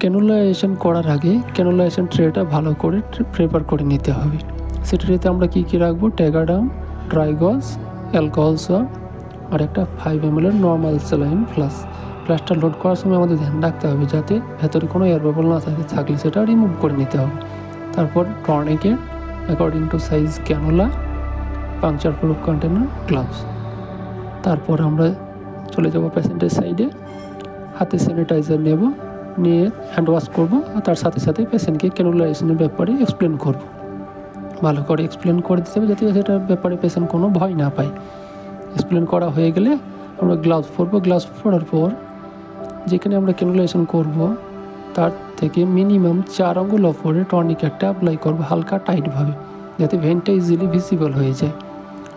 ক্যানুলাইজেশন করার আগে ক্যানুলাইজেশন ট্রেটা ভালো করে প্রিপেয়ার করে নিতে হবে। সেটাতে আমরা কী কী রাখবো, ট্যাগাডাম, ড্রাই গজ, অ্যালকোহল সোয়াব আর একটা 5 ml নর্মাল স্যালাইন ফ্লাস্কটা লোড করার সময় আমাদের ধ্যান রাখতে হবে যাতে ভেতরে কোনো এয়ার বাবল না থাকলে সেটা রিমুভ করে নিতে হবে। তারপর tourniquet, according to size cannula, puncture proof container, gloves. তারপর আমরা চলে যাব পেশেন্টের সাইডে, হাতে স্যানিটাইজার নিয়ে হ্যান্ড ওয়াশ করবো আর তার সাথে সাথে পেশেন্টকে ক্যানুলাইজেশনের ব্যাপারে এক্সপ্লেন করবো, ভালো করে এক্সপ্লেন করে দিতে হবে যাতে সেটার ব্যাপারে পেশেন্ট কোনো ভয় না পায়। এক্সপ্লেন করা হয়ে গেলে আমরা গ্লাভস পরবো। গ্লাভস পরার পর যেখানে আমরা ক্যানুলাইজেশন করব তার থেকে মিনিমাম 4 আঙ্গুল ওপরে টর্নিকেটটা অ্যাপ্লাই করবো হালকা টাইটভাবে, যাতে ভেনটা ইজিলি ভিজিবল হয়ে যায়।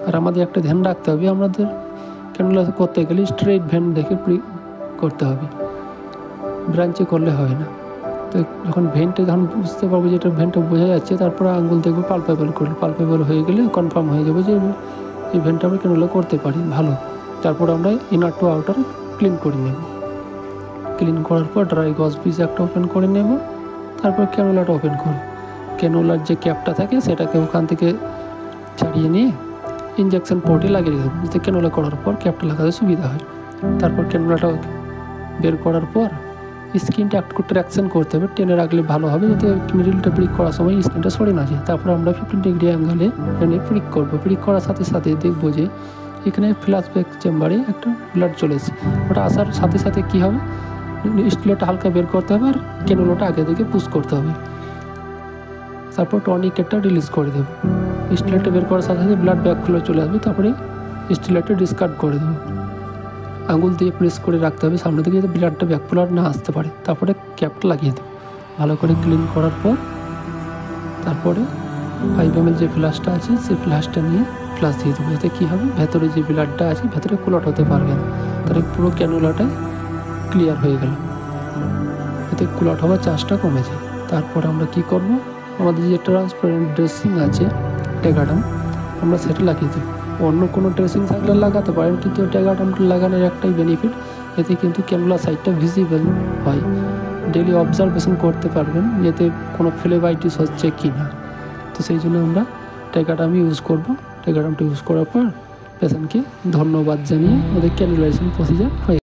আর আমাদের একটা ধ্যান রাখতে হবে, আমাদের ক্যানুলাইজেশন করতে গেলে স্ট্রেট ভেন দেখে করতে হবে, ব্রাঞ্চে করলে হয় না। তো যখন ভেনটা যখন বুঝতে পারবো যে এটা ভেনটা বোঝা যাচ্ছে, তারপরে আঙ্গুল দেখবো পালপেবল করলে, পালপেবল হয়ে গেলে কনফার্ম হয়ে যাবে যে এই ভেনটা আমরা ক্যানুলা করতে পারি ভালো। তারপর আমরা ইনার টু আউটার ক্লিন করে নেব। ক্লিন করার পর ড্রাই গজ পিস একটা ওপেন করে নেব। তারপর ক্যানুলাটা ওপেন করব। ক্যানুলার যে ক্যাপটা থাকে সেটাকে ওখান থেকে ছাড়িয়ে নিয়ে ইঞ্জেকশন পোর্টে লাগিয়ে দেবো, যাতে ক্যানুলা করার পর ক্যাপটা লাগাতে সুবিধা হয়। তারপর ক্যানুলাটা বের করার পর স্কিনটা একটু ট্র্যাকশন করতে হবে, টেনে রাখলে ভালো হবে যাতে মিডিলটা প্রিক করার সময় স্কিনটা সরে না যায়। তারপর আমরা 15 ডিগ্রি অ্যাঙ্গেলে এনে প্রিক করবো। প্রিক করার সাথে সাথে দেখবো যে এখানে ফ্ল্যাশব্যাক চেম্বারে একটা ব্লাড চলেছে, ওটা আসার সাথে সাথে কী হবে, স্টিলেটটা হালকা বের করতে হবে আর ক্যানুলাটা আগে থেকে পুশ করতে হবে। তারপর টর্নিকেটটা রিলিজ করে দেবো। স্টিলেটটা বের করার সাথে সাথে ব্লাড ব্যাকফ্লো চলে আসবে, তারপরে স্টিলেটটা ডিসকার্ড করে দেবো। আঙুল দিয়ে প্রেস করে রাখতে হবে সামনে থেকে যাতে ব্লাডটা ব্যাকফ্লো আর না আসতে পারে। তারপরে ক্যাপটা লাগিয়ে দেবো। ভালো করে ক্লিন করার পর তারপরে 5 ml যে ফ্লাস্কটা আছে সেই ফ্লাস্কটা নিয়ে ফ্লাশ দিয়ে দেবো, যাতে কী হবে, ভেতরে যে ব্লাডটা আছে ভেতরে ক্লট হতে পারবে না, তাহলে পুরো ক্যানুলাটাই ক্লিয়ার হয়ে গেল, এতে ক্লট হওয়ার চান্সটা কমে যায়। তারপর আমরা কি করব, আমাদের যে ট্রান্সপারেন্ট ড্রেসিং আছে ট্যাগাডাম, আমরা সেটা লাগিয়ে দেবো। অন্য কোনো ড্রেসিং থাকলে লাগাতে পারেন, কিন্তু ট্যাগাডামটা লাগানোর একটাই বেনিফিট, এতে কিন্তু ক্যানুলা সাইডটা ভিজিবল হয়। ডেলি অবজারভেশন করতে পারবেন যাতে কোনো ফ্লেভাইটিস হচ্ছে কি না। তো সেই জন্য আমরা ট্যাগাডাম ইউজ করব। ট্যাগাডামটা ইউজ করার পর পেশেন্টকে ধন্যবাদ জানিয়ে আমাদের ক্যানুলাইজেশন প্রসিজার হয়ে